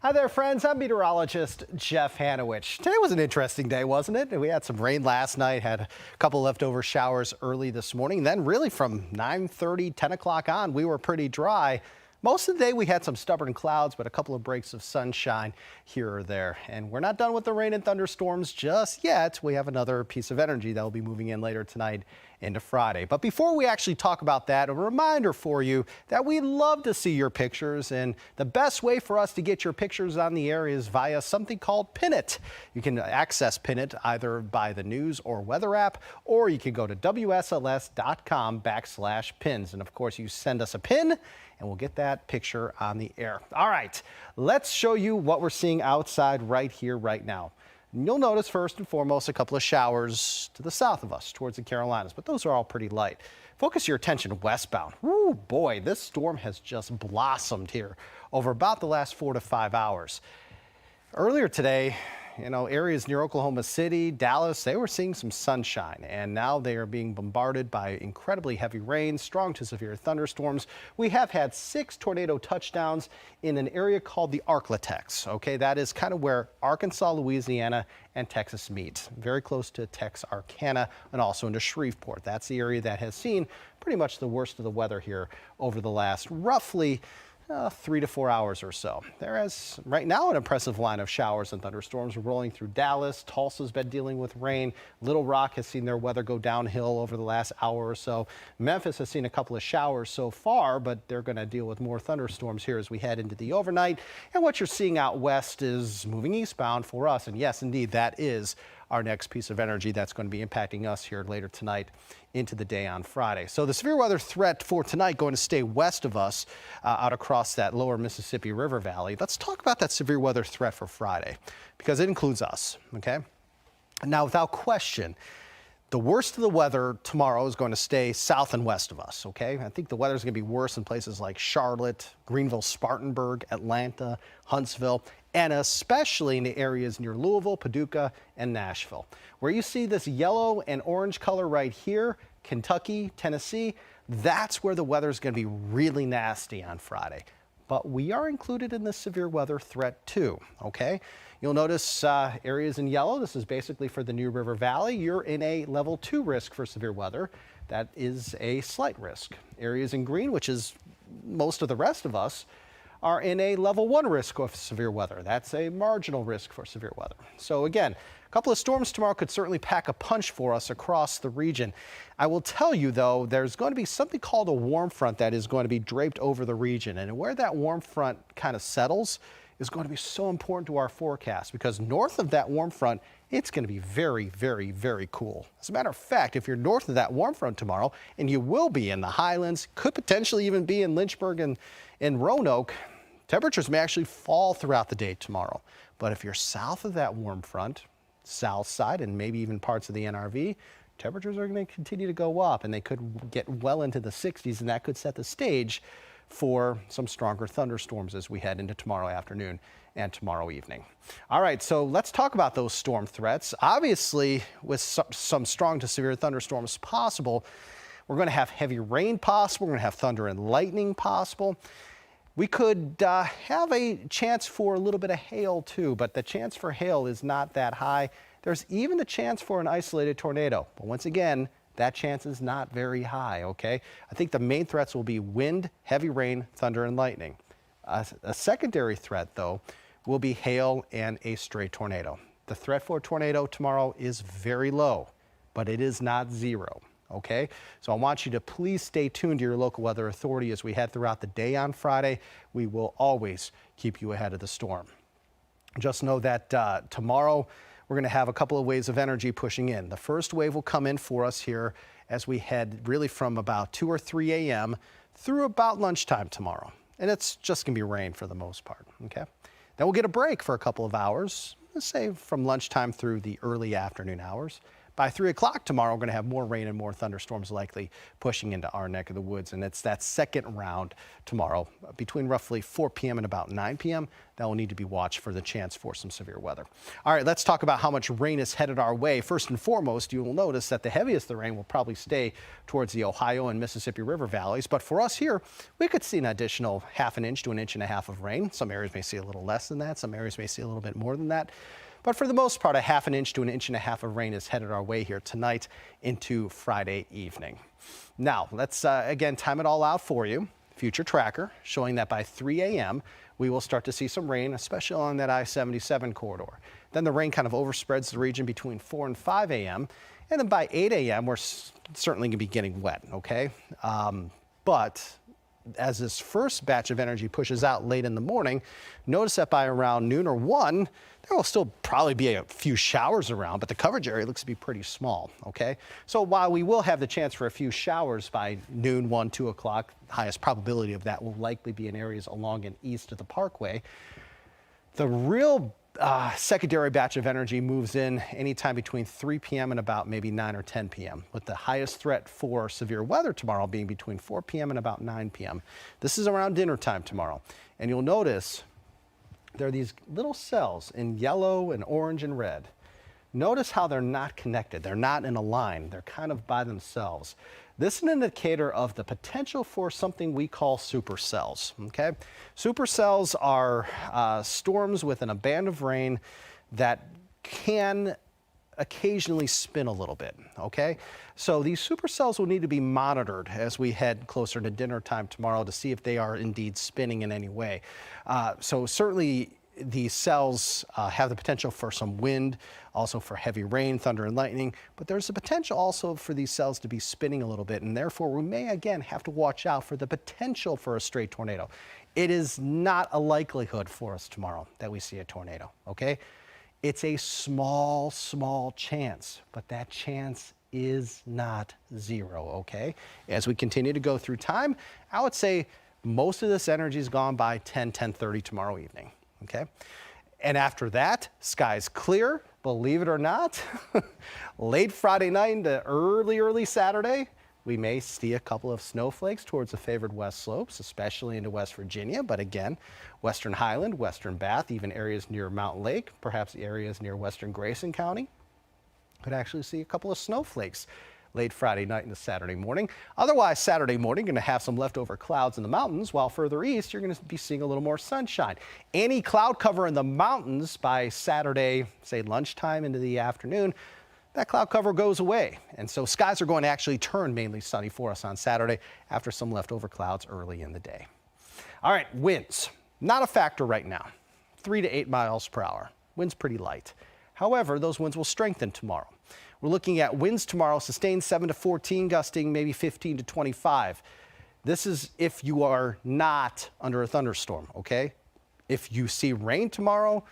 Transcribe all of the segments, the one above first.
Hi there, friends. I'm meteorologist Jeff Hanowich. Today was an interesting day, wasn't it? We had some rain last night, had a couple leftover showers early this morning. Then really from 9:30, 10 o'clock on, we were pretty dry. Most of the day we had some stubborn clouds, but a couple of breaks of sunshine here or there. And we're not done with the rain and thunderstorms just yet. We have another piece of energy that will be moving in later tonight into Friday. But before we actually talk about that, a reminder for you that we love to see your pictures, and the best way for us to get your pictures on the air is via something called Pin It. You can access Pin It either by the news or weather app, or you can go to WSLS.com/pins. And of course, you send us a pin and we'll get that picture on the air. All right, let's show you what we're seeing outside right here, right now. And you'll notice first and foremost a couple of showers to the south of us towards the Carolinas, but those are all pretty light. Focus your attention westbound. Woo, boy, this storm has just blossomed here over about the last 4 to 5 hours. Earlier today, areas near Oklahoma City, Dallas, they were seeing some sunshine, and now they are being bombarded by incredibly heavy rain, strong to severe thunderstorms. We have had 6 tornado touchdowns in an area called the Arklatex. Okay, that is kind of where Arkansas, Louisiana, and Texas meet, very close to Texarkana and also into Shreveport. That's the area that has seen pretty much the worst of the weather here over the last roughly 3 to 4 hours or so. There is right now an impressive line of showers and thunderstorms rolling through Dallas. Tulsa's been dealing with rain. Little Rock has seen their weather go downhill over the last hour or so. Memphis has seen a couple of showers so far, but they're going to deal with more thunderstorms here as we head into the overnight. And what you're seeing out west is moving eastbound for us. And yes, indeed, that is our next piece of energy that's going to be impacting us here later tonight into the day on Friday. So the severe weather threat for tonight going to stay west of us out across that lower Mississippi River Valley. Let's talk about that severe weather threat for Friday because it includes us. Okay. Now, without question, the worst of the weather tomorrow is going to stay south and west of us, okay? I think the weather is going to be worse in places like Charlotte, Greenville, Spartanburg, Atlanta, Huntsville, and especially in the areas near Louisville, Paducah, and Nashville. Where you see this yellow and orange color right here, Kentucky, Tennessee, that's where the weather is going to be really nasty on Friday. But we are included in the severe weather threat too, okay? You'll notice areas in yellow. This is basically for the New River Valley. You're in a level 2 risk for severe weather. That is a slight risk. Areas in green, which is most of the rest of us, are in a level 1 risk of severe weather. That's a marginal risk for severe weather. So again, a couple of storms tomorrow could certainly pack a punch for us across the region. I will tell you, though, there's going to be something called a warm front that is going to be draped over the region. And where that warm front kind of settles is going to be so important to our forecast because north of that warm front, it's going to be very, very, very cool. As a matter of fact, if you're north of that warm front tomorrow, and you will be in the highlands, could potentially even be in Lynchburg and Roanoke, temperatures may actually fall throughout the day tomorrow. But if you're south of that warm front, south side, and maybe even parts of the NRV, temperatures are going to continue to go up, and they could get well into the 60s, and that could set the stage for some stronger thunderstorms as we head into tomorrow afternoon and tomorrow evening. All right, so let's talk about those storm threats. Obviously, with some strong to severe thunderstorms possible, we're going to have heavy rain possible. We're going to have thunder and lightning possible. We could have a chance for a little bit of hail too, but the chance for hail is not that high. There's even the chance for an isolated tornado. But once again, that chance is not very high, okay? I think the main threats will be wind, heavy rain, thunder, and lightning. A secondary threat, though, will be hail and a stray tornado. The threat for a tornado tomorrow is very low, but it is not zero, okay? So I want you to please stay tuned to your local weather authority as we head throughout the day on Friday. We will always keep you ahead of the storm. Just know that tomorrow, we're going to have a couple of waves of energy pushing in. The first wave will come in for us here as we head really from about 2 or 3 a.m. through about lunchtime tomorrow. And it's just going to be rain for the most part, okay? Then we'll get a break for a couple of hours, let's say from lunchtime through the early afternoon hours. By 3 o'clock tomorrow, we're going to have more rain and more thunderstorms likely pushing into our neck of the woods. And it's that second round tomorrow between roughly 4 p.m. and about 9 p.m. that will need to be watched for the chance for some severe weather. All right, let's talk about how much rain is headed our way. First and foremost, you will notice that the heaviest of the rain will probably stay towards the Ohio and Mississippi River valleys. But for us here, we could see an additional ½ an inch to 1.5 inches of rain. Some areas may see a little less than that. Some areas may see a little bit more than that. But for the most part, ½ an inch to 1.5 inches of rain is headed our way here tonight into Friday evening. Now, let's again time it all out for you. Future tracker showing that by 3 a.m. we will start to see some rain, especially on that I-77 corridor. Then the rain kind of overspreads the region between 4 and 5 a.m. And then by 8 a.m. we're certainly going to be getting wet, okay? But as this first batch of energy pushes out late in the morning, notice that by around noon or 1, there will still probably be a few showers around, but the coverage area looks to be pretty small, okay? So while we will have the chance for a few showers by noon, 1, 2 o'clock, the highest probability of that will likely be in areas along and east of the Parkway. The real secondary batch of energy moves in anytime between 3 p.m. and about maybe 9 or 10 p.m., with the highest threat for severe weather tomorrow being between 4 p.m. and about 9 p.m. This is around dinner time tomorrow. And you'll notice there are these little cells in yellow and orange and red. Notice how they're not connected. They're not in a line. They're kind of by themselves. This is an indicator of the potential for something we call supercells, okay? Supercells are storms within a band of rain that can occasionally spin a little bit, okay? So these supercells will need to be monitored as we head closer to dinner time tomorrow to see if they are indeed spinning in any way. So certainly these cells have the potential for some wind, also for heavy rain, thunder, and lightning, but there's a potential also for these cells to be spinning a little bit, and therefore we may again have to watch out for the potential for a stray tornado. It is not a likelihood for us tomorrow that we see a tornado, okay? It's a small, small chance, but that chance is not zero, okay? As we continue to go through time, I would say most of this energy is gone by 10:30 tomorrow evening. Okay, and after that, skies clear, believe it or not. Late Friday night into early Saturday, we may see a couple of snowflakes towards the favored west slopes, especially into West Virginia. But again, Western Highland, Western Bath, even areas near Mountain Lake, perhaps the areas near Western Grayson County, could actually see a couple of snowflakes late Friday night into Saturday morning. Otherwise, Saturday morning, going to have some leftover clouds in the mountains, while further east, you're going to be seeing a little more sunshine. Any cloud cover in the mountains by Saturday, say lunchtime into the afternoon, that cloud cover goes away. And so skies are going to actually turn mainly sunny for us on Saturday after some leftover clouds early in the day. All right, winds, not a factor right now. 3 to 8 miles per hour. Winds pretty light. However, those winds will strengthen tomorrow. We're looking at winds tomorrow, sustained 7 to 14, gusting maybe 15 to 25. This is if you are not under a thunderstorm, okay? If you see rain tomorrow,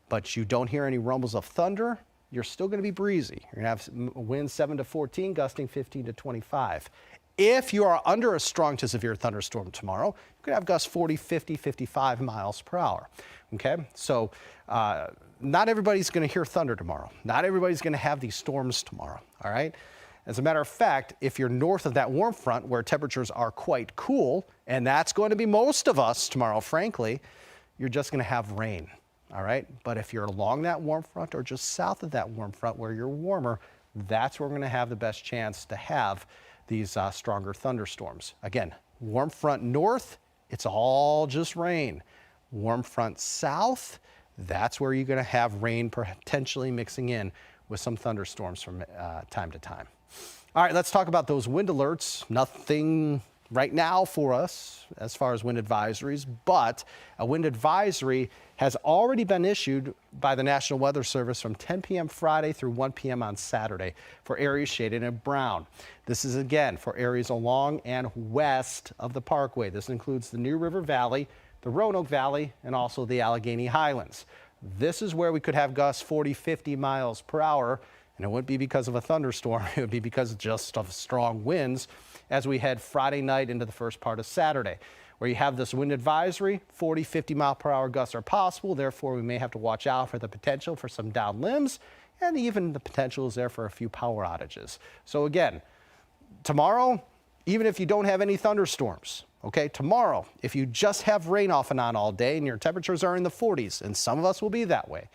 but you don't hear any rumbles of thunder, you're still going to be breezy. You're going to have winds 7 to 14, gusting 15 to 25. If you are under a strong to severe thunderstorm tomorrow, you could have gusts 40, 50, 55 miles per hour. Okay, so not everybody's going to hear thunder tomorrow. Not everybody's going to have these storms tomorrow. All right. As a matter of fact, if you're north of that warm front where temperatures are quite cool, and that's going to be most of us tomorrow, frankly, you're just going to have rain. All right. But if you're along that warm front or just south of that warm front where you're warmer, that's where we're going to have the best chance to have these stronger thunderstorms. Again, warm front north, it's all just rain. Warm front south, that's where you're going to have rain potentially mixing in with some thunderstorms from time to time. All right, let's talk about those wind alerts. Nothing right now for us as far as wind advisories, but a wind advisory has already been issued by the National Weather Service from 10 p.m. Friday through 1 p.m. on Saturday for areas shaded in brown. This is again for areas along and west of the Parkway. This includes the New River Valley, the Roanoke Valley, and also the Allegheny Highlands. This is where we could have gusts 40, 50 miles per hour, and it wouldn't be because of a thunderstorm. It would be because just of strong winds as we head Friday night into the first part of Saturday, where you have this wind advisory. 40, 50 mile per hour gusts are possible. Therefore, we may have to watch out for the potential for some downed limbs and even the potential is there for a few power outages. So again, tomorrow, even if you don't have any thunderstorms, okay, tomorrow, if you just have rain off and on all day and your temperatures are in the 40s, and some of us will be that way,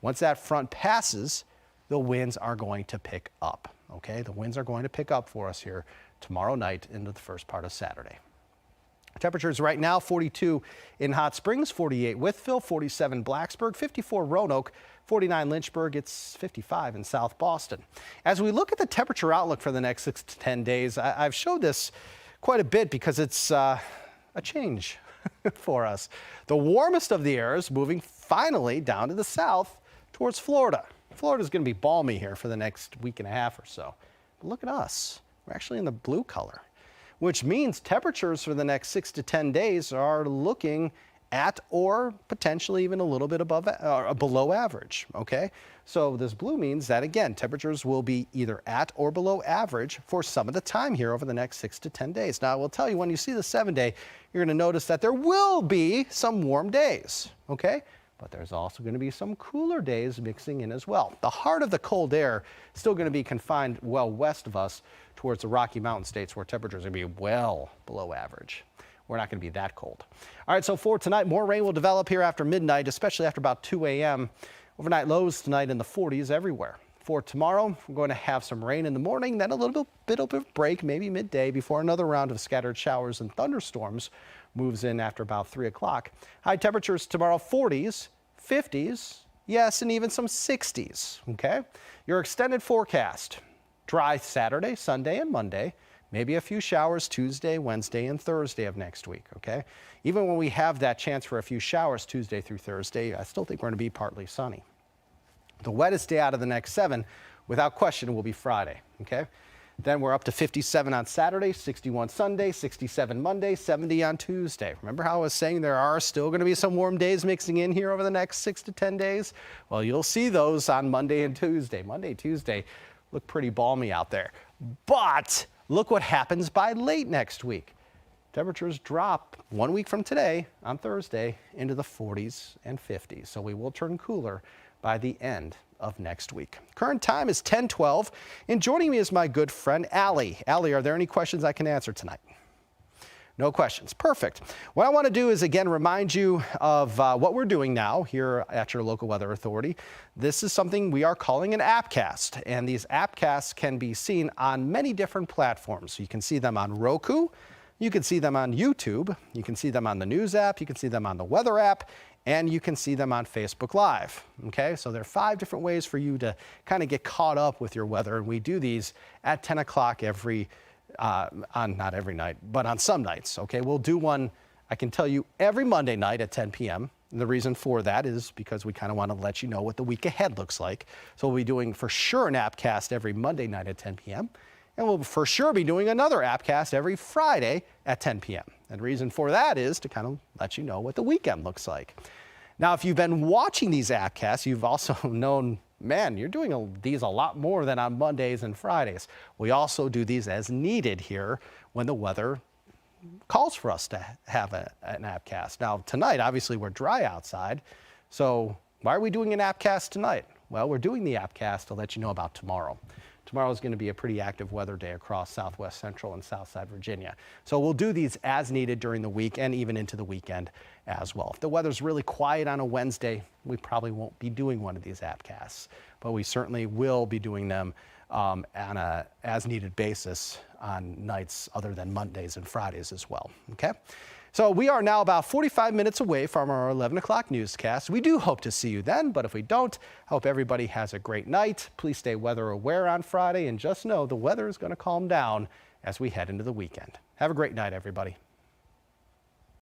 once that front passes, the winds are going to pick up, okay? The winds are going to pick up for us here tomorrow night into the first part of Saturday. Temperatures right now, 42 in Hot Springs, 48 Wytheville, 47 Blacksburg, 54 Roanoke, 49 Lynchburg, it's 55 in South Boston. As we look at the temperature outlook for the next 6 to 10 days, I've showed this quite a bit because it's a change for us. The warmest of the air is moving finally down to the south towards Florida. Florida's going to be balmy here for the next week and a half or so. But look at us. We're actually in the blue color, which means temperatures for the next 6 to 10 days are looking at or potentially even a little bit above below average, okay? So this blue means that, again, temperatures will be either at or below average for some of the time here over the next 6 to 10 days. Now, I will tell you, when you see the 7-day, you're going to notice that there will be some warm days, okay? But there's also going to be some cooler days mixing in as well. The heart of the cold air is still going to be confined well west of us towards the Rocky Mountain states, where temperatures are going to be well below average. We're not going to be that cold. All right, so for tonight, more rain will develop here after midnight, especially after about 2 a.m. Overnight lows tonight in the 40s everywhere. For tomorrow, we're going to have some rain in the morning, then a little bit of a break, maybe midday, before another round of scattered showers and thunderstorms moves in after about 3 o'clock. High temperatures tomorrow, 40s, 50s, yes, and even some 60s, okay? Your extended forecast, dry Saturday, Sunday, and Monday. Maybe a few showers Tuesday, Wednesday, and Thursday of next week, okay? Even when we have that chance for a few showers Tuesday through Thursday, I still think we're going to be partly sunny. The wettest day out of the next 7, without question, will be Friday, okay? Then we're up to 57 on Saturday, 61 Sunday, 67 Monday, 70 on Tuesday. Remember how I was saying there are still going to be some warm days mixing in here over the next 6 to 10 days? Well, you'll see those on Monday and Tuesday. Monday, Tuesday look pretty balmy out there. But look what happens by late next week. Temperatures drop 1 week from today on Thursday into the 40s and 50s. So we will turn cooler by the end of next week. Current time is 10:12, and joining me is my good friend Allie. Allie, are there any questions I can answer tonight? No questions. Perfect. What I want to do is, again, remind you of what we're doing now here at your local weather authority. This is something we are calling an appcast, and these appcasts can be seen on many different platforms. You can see them on Roku, you can see them on YouTube, you can see them on the news app, you can see them on the weather app, and you can see them on Facebook Live, okay? So there are 5 different ways for you to kind of get caught up with your weather, and we do these at 10 o'clock not every night, but on some nights, okay? We'll do one, I can tell you, every Monday night at 10 p.m. And the reason for that is because we kind of want to let you know what the week ahead looks like. So we'll be doing for sure an appcast every Monday night at 10 p.m. And we'll for sure be doing another appcast every Friday at 10 p.m. And the reason for that is to kind of let you know what the weekend looks like. Now, if you've been watching these appcasts, you've also known, man, you're doing these a lot more than on Mondays and Fridays. We also do these as needed here when the weather calls for us to have an appcast. Now, tonight, obviously, we're dry outside. So why are we doing an appcast tonight? Well, we're doing the appcast to let you know about tomorrow. Tomorrow is going to be a pretty active weather day across southwest central and southside Virginia. So we'll do these as needed during the week and even into the weekend as well. If the weather's really quiet on a Wednesday, we probably won't be doing one of these appcasts, but we certainly will be doing them on a as needed basis on nights other than Mondays and Fridays as well, okay? So we are now about 45 minutes away from our 11 o'clock newscast. We do hope to see you then, but if we don't, I hope everybody has a great night. Please stay weather aware on Friday, and just know the weather is going to calm down as we head into the weekend. Have a great night, everybody.